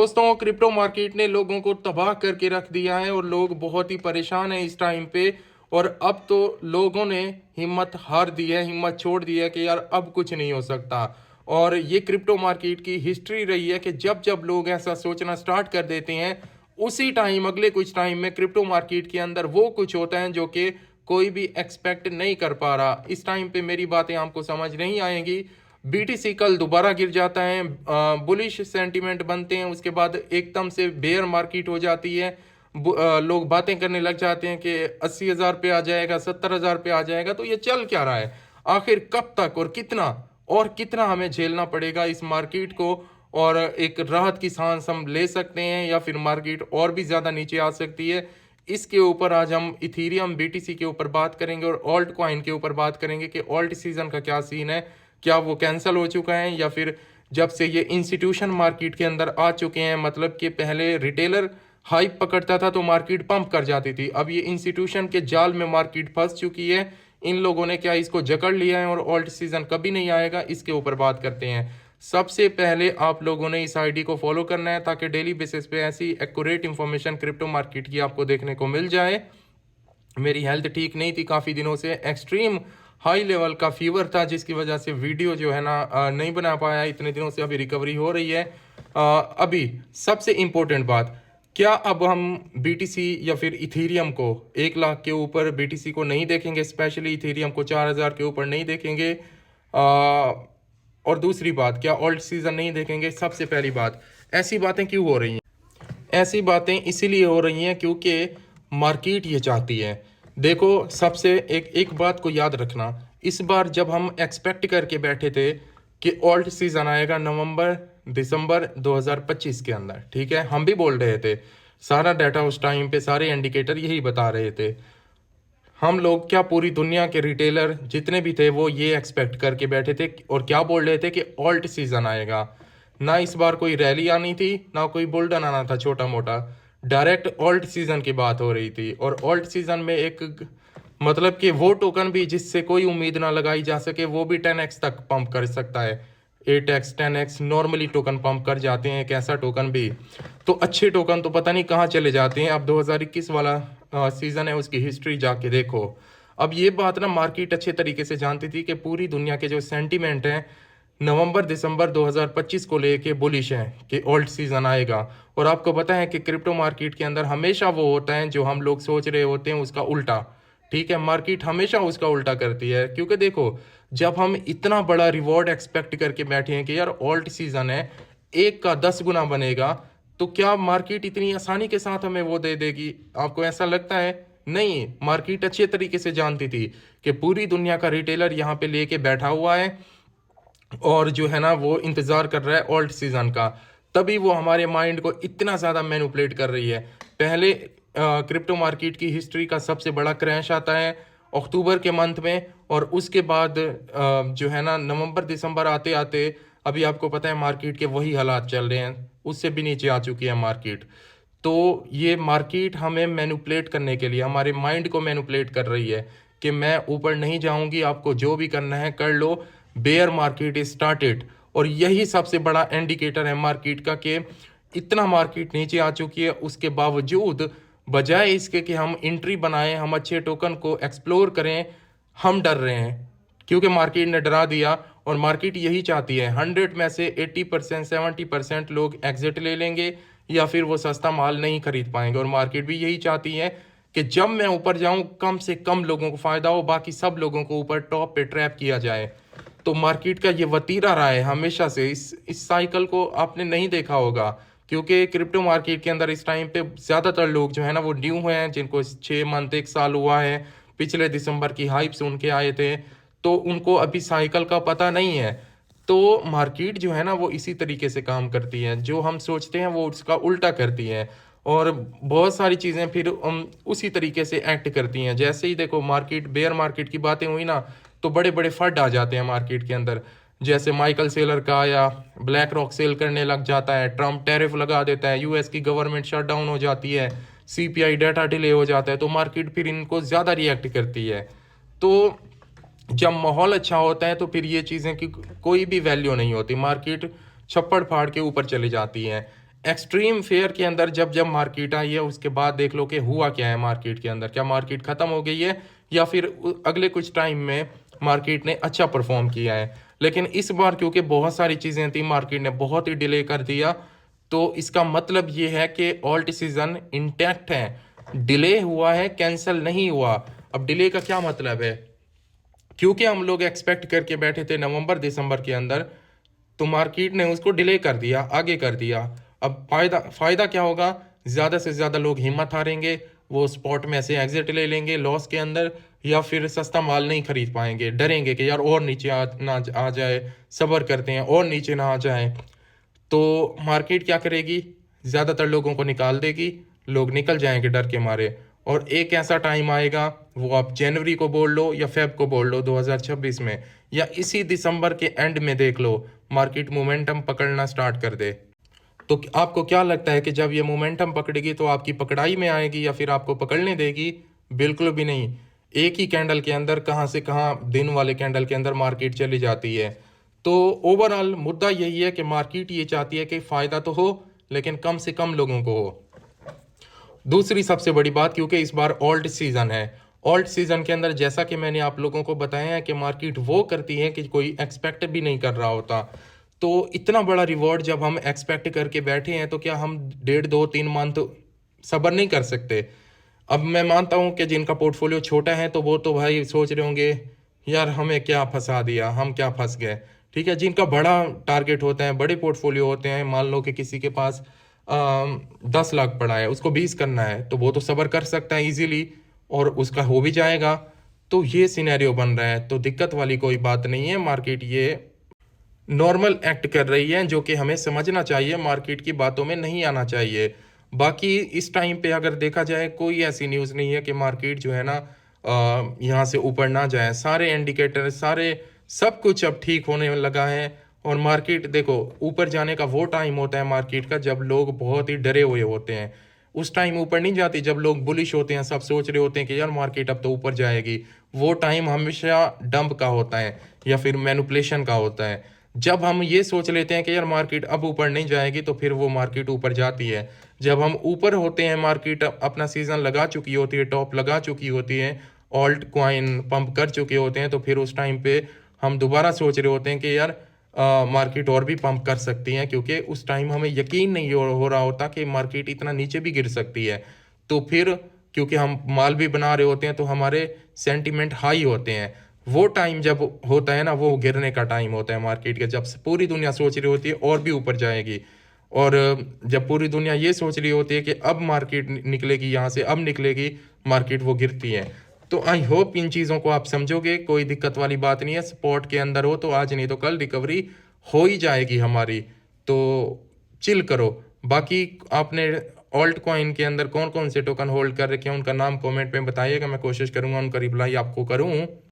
दोस्तों, crypto market ने लोगों को तबाह करके रख दिया है और लोग बहुत ही परेशान हैं इस टाइम पे। और अब तो लोगों ने हिम्मत हार दी है, हिम्मत छोड़ दी है कि यार अब कुछ नहीं हो सकता। और ये क्रिप्टो मार्केट की हिस्ट्री रही है कि जब जब लोग ऐसा सोचना स्टार्ट कर देते हैं, उसी टाइम अगले कुछ टाइम में क्रिप्टो मार्केट के अंदर वो कुछ होता है जो कि कोई भी एक्सपेक्ट नहीं कर पा रहा। इस टाइम पे मेरी बातें आपको समझ नहीं आएंगी। बीटीसी कल दोबारा गिर जाता है, बुलिश सेंटीमेंट बनते हैं, उसके बाद एकदम से बेयर मार्केट हो जाती है। लोग बातें करने लग जाते हैं कि 80,000 पे आ जाएगा, 70,000 पे आ जाएगा। तो ये चल क्या रहा है आखिर? कब तक और कितना हमें झेलना पड़ेगा इस मार्केट को? और एक राहत की सांस हम ले सकते हैं या फिर मार्केट और भी ज़्यादा नीचे आ सकती है? इसके ऊपर आज हम इथीरियम बीटीसी के ऊपर बात करेंगे और ऑल्ट कॉइन के ऊपर बात करेंगे कि ऑल्ट सीजन का क्या सीन है। क्या वो कैंसिल हो चुका है या फिर जब से ये इंस्टीट्यूशन मार्केट के अंदर आ चुके हैं, मतलब कि पहले रिटेलर हाइप पकड़ता था तो मार्केट पंप कर जाती थी, अब ये इंस्टीट्यूशन के जाल में मार्केट फंस चुकी है। इन लोगों ने क्या इसको जकड़ लिया है और ऑल्ट सीजन कभी नहीं आएगा? इसके ऊपर बात करते हैं। सबसे पहले आप लोगों ने इस आईडी को फॉलो करना है ताकि डेली बेसिस पे ऐसी एक्यूरेट इंफॉर्मेशन क्रिप्टो मार्केट की आपको देखने को मिल जाए। मेरी हेल्थ ठीक नहीं थी काफ़ी दिनों से, एक्सट्रीम हाई लेवल का फीवर था जिसकी वजह से वीडियो जो है ना नहीं बना पाया इतने दिनों से। अभी रिकवरी हो रही है। अभी सबसे इम्पोर्टेंट बात, क्या अब हम बीटीसी या फिर इथीरियम को 1 लाख के ऊपर बीटीसी को नहीं देखेंगे, स्पेशली इथीरियम को 4,000 के ऊपर नहीं देखेंगे? और दूसरी बात, क्या ऑल्ट सीजन नहीं देखेंगे? सबसे पहली बात, ऐसी बातें क्यों हो रही हैं? ऐसी बातें इसीलिए हो रही हैं क्योंकि मार्केट ये चाहती है। देखो, सबसे एक एक बात को याद रखना, इस बार जब हम एक्सपेक्ट करके बैठे थे कि ऑल्ट सीजन आएगा नवंबर दिसंबर 2025 के अंदर, ठीक है, हम भी बोल रहे थे, सारा डाटा उस टाइम पे सारे इंडिकेटर यही बता रहे थे। हम लोग क्या, पूरी दुनिया के रिटेलर जितने भी थे वो ये एक्सपेक्ट करके बैठे थे और क्या बोल रहे थे कि ऑल्ट सीजन आएगा। ना इस बार कोई रैली आनी थी, ना कोई बुलडन आना था छोटा मोटा, डायरेक्ट ऑल्ट सीजन की बात हो रही थी। और ऑल्ट सीजन में मतलब कि वो टोकन भी जिससे कोई उम्मीद ना लगाई जा सके वो भी 10x तक पंप कर सकता है। 8x 10x normally token pump कर जाते हैं, एक ऐसा टोकन भी। तो अच्छे टोकन तो पता नहीं कहाँ चले जाते हैं। अब 2021 वाला सीजन है, उसकी हिस्ट्री जाके देखो। अब ये बात ना मार्केट अच्छे तरीके से जानती थी कि पूरी दुनिया के जो सेंटीमेंट हैं नवंबर दिसंबर 2025 को लेके बुलिश है कि ओल्ड सीजन आएगा। और आपको पता है कि क्रिप्टो मार्केट के अंदर हमेशा वो होता है जो हम लोग सोच रहे होते हैं उसका उल्टा, ठीक है। मार्केट हमेशा उसका उल्टा करती है क्योंकि देखो, जब हम इतना बड़ा रिवॉर्ड एक्सपेक्ट करके बैठे हैं कि यार ओल्ड सीजन है, 1 का 10 गुना बनेगा, तो क्या मार्केट इतनी आसानी के साथ हमें वो दे देगी? आपको ऐसा लगता है? नहीं, मार्केट अच्छे तरीके से जानती थी कि पूरी दुनिया का रिटेलर यहाँ पे लेके बैठा हुआ है और जो है ना वो इंतज़ार कर रहा है ऑल्ट सीजन का। तभी वो हमारे माइंड को इतना ज़्यादा मैनिपुलेट कर रही है। पहले क्रिप्टो मार्केट की हिस्ट्री का सबसे बड़ा क्रैश आता है अक्टूबर के मंथ में, और उसके बाद जो है ना नवंबर दिसंबर आते आते अभी आपको पता है मार्केट के वही हालात चल रहे हैं, उससे भी नीचे आ चुकी है मार्केट। तो ये मार्केट हमें मैनिपुलेट करने के लिए, हमारे माइंड को मैनिपुलेट कर रही है कि मैं ऊपर नहीं जाऊंगी, आपको जो भी करना है कर लो, बेयर मार्केट इज स्टार्टेड। और यही सबसे बड़ा इंडिकेटर है मार्केट का कि इतना मार्केट नीचे आ चुकी है, उसके बावजूद बजाय इसके कि हम एंट्री बनाएं, हम अच्छे टोकन को एक्सप्लोर करें, हम डर रहे हैं क्योंकि मार्केट ने डरा दिया। और मार्केट यही चाहती है, 100 में से 80% 70% लोग एग्जिट ले लेंगे या फिर वो सस्ता माल नहीं खरीद पाएंगे। और मार्केट भी यही चाहती है कि जब मैं ऊपर जाऊं कम से कम लोगों को फायदा हो, बाकी सब लोगों को ऊपर टॉप पे ट्रैप किया जाए। तो मार्केट का ये वतीरा रहा है हमेशा से। इस साइकिल को आपने नहीं देखा होगा क्योंकि क्रिप्टो मार्केट के अंदर इस टाइम पे ज़्यादातर लोग जो है ना वो न्यू हुए हैं, जिनको 6 मंथ 1 साल हुआ है, पिछले दिसंबर की हाइप से उनके आए थे, तो उनको अभी साइकिल का पता नहीं है। तो मार्केट जो है ना वो इसी तरीके से काम करती है, जो हम सोचते हैं वो उसका उल्टा करती है। और बहुत सारी चीज़ें फिर उसी तरीके से एक्ट करती हैं। जैसे ही देखो मार्केट, बेयर मार्केट की बातें हुई ना, तो बड़े बड़े फंड आ जाते हैं मार्केट के अंदर। जैसे माइकल सेलर का आया, ब्लैक रॉक सेल करने लग जाता है, ट्रम्प टैरिफ लगा देता है, यूएस की गवर्नमेंट शट डाउन हो जाती है, सीपीआई डाटा डिले हो जाता है, तो मार्केट फिर इनको ज़्यादा रिएक्ट करती है। तो जब माहौल अच्छा होता है तो फिर ये चीज़ें की कोई भी वैल्यू नहीं होती, मार्केट छप्पड़ फाड़ के ऊपर चली जाती है। एक्सट्रीम फेयर के अंदर जब जब मार्केट आई है उसके बाद देख लो कि हुआ क्या है मार्केट के अंदर, क्या मार्केट ख़त्म हो गई है या फिर अगले कुछ टाइम में मार्केट ने अच्छा परफॉर्म किया है। लेकिन इस बार क्योंकि बहुत सारी चीज़ें थी, मार्केट ने बहुत ही डिले कर दिया, तो इसका मतलब ये है कि ऑल्ट सीज़न इंटैक्ट है, डिले हुआ है, कैंसिल नहीं हुआ। अब डिले का क्या मतलब है, क्योंकि हम लोग एक्सपेक्ट करके बैठे थे नवंबर दिसंबर के अंदर, तो मार्केट ने उसको डिले कर दिया, आगे कर दिया। अब फायदा क्या होगा, ज़्यादा से ज़्यादा लोग हिम्मत हारेंगे, वो स्पॉट में से एग्जिट ले लेंगे लॉस के अंदर, या फिर सस्ता माल नहीं खरीद पाएंगे, डरेंगे कि यार और नीचे ना आ जाए, सब्र करते हैं और नीचे ना आ जाए। तो मार्केट क्या करेगी, ज़्यादातर लोगों को निकाल देगी, लोग निकल जाएंगे डर के मारे। और एक ऐसा टाइम आएगा, वो आप जनवरी को बोल लो या फेब को बोल लो 2026 में, या इसी दिसंबर के एंड में देख लो, मार्केट मोमेंटम पकड़ना स्टार्ट कर दे। तो आपको क्या लगता है कि जब ये मोमेंटम पकड़ेगी तो आपकी पकड़ाई में आएगी या फिर आपको पकड़ने देगी? बिल्कुल भी नहीं। एक ही कैंडल के अंदर कहाँ से कहाँ दिन वाले कैंडल के अंदर मार्केट चली जाती है। तो ओवरऑल मुद्दा यही है कि मार्केट ये चाहती है कि फ़ायदा तो हो लेकिन कम से कम लोगों को हो। दूसरी सबसे बड़ी बात, क्योंकि इस बार ऑल्ट सीज़न है, ऑल्ट सीज़न के अंदर जैसा कि मैंने आप लोगों को बताया है कि मार्केट वो करती है कि कोई एक्सपेक्ट भी नहीं कर रहा होता। तो इतना बड़ा रिवॉर्ड जब हम एक्सपेक्ट करके बैठे हैं तो क्या हम 1.5 2 3 मंथ सब्र नहीं कर सकते? अब मैं मानता हूँ कि जिनका पोर्टफोलियो छोटा है तो वो तो भाई सोच रहे होंगे यार हमें क्या फंसा दिया, हम क्या फंस गए। ठीक है, जिनका बड़ा टारगेट होता है, बड़े पोर्टफोलियो होते हैं, मान लो कि किसी के पास 10 लाख पड़ा है, उसको 20 करना है, तो वो तो सब्र कर सकता है इजीली और उसका हो भी जाएगा। तो ये सिनेरियो बन रहा है, तो दिक्कत वाली कोई बात नहीं है। मार्केट ये नॉर्मल एक्ट कर रही है, जो कि हमें समझना चाहिए, मार्केट की बातों में नहीं आना चाहिए। बाकी इस टाइम पे अगर देखा जाए कोई ऐसी न्यूज़ नहीं है कि मार्केट जो है ना यहाँ से ऊपर ना जाए। सारे इंडिकेटर, सारे सब कुछ अब ठीक होने लगा है। और मार्केट देखो, ऊपर जाने का वो टाइम होता है मार्केट का जब लोग बहुत ही डरे हुए होते हैं। उस टाइम ऊपर नहीं जाती जब लोग बुलिश होते हैं, सब सोच रहे होते हैं कि यार मार्केट अब तो ऊपर जाएगी। वो टाइम हमेशा डंप का होता है या फिर मैनिपुलेशन का होता है। जब हम ये सोच लेते हैं कि यार मार्केट अब ऊपर नहीं जाएगी तो फिर वो मार्केट ऊपर जाती है। जब हम ऊपर होते हैं, मार्केट अपना सीजन लगा चुकी होती है, टॉप लगा चुकी होती है, ऑल्ट कॉइन पंप कर चुके होते हैं, तो फिर उस टाइम पे हम दोबारा सोच रहे होते हैं कि यार मार्केट और भी पंप कर सकती है, क्योंकि उस टाइम हमें यकीन नहीं हो रहा होता कि मार्केट इतना नीचे भी गिर सकती है। तो फिर क्योंकि हम माल भी बना रहे होते हैं तो हमारे सेंटिमेंट हाई होते हैं। वो टाइम जब होता है ना, वो गिरने का टाइम होता है मार्केट का, जब पूरी दुनिया सोच रही होती है और भी ऊपर जाएगी। और जब पूरी दुनिया ये सोच रही होती है कि अब मार्केट निकलेगी यहाँ से, अब निकलेगी मार्केट, वो गिरती है। तो आई होप इन चीज़ों को आप समझोगे, कोई दिक्कत वाली बात नहीं है। स्पॉट के अंदर हो तो आज नहीं तो कल रिकवरी हो ही जाएगी हमारी, तो चिल करो। बाकी आपने ऑल्ट कॉइन के अंदर कौन कौन से टोकन होल्ड कर रखे हैं, उनका नाम कमेंट में बताइएगा, मैं कोशिश करूंगा उनका रिप्लाई आपको करूं।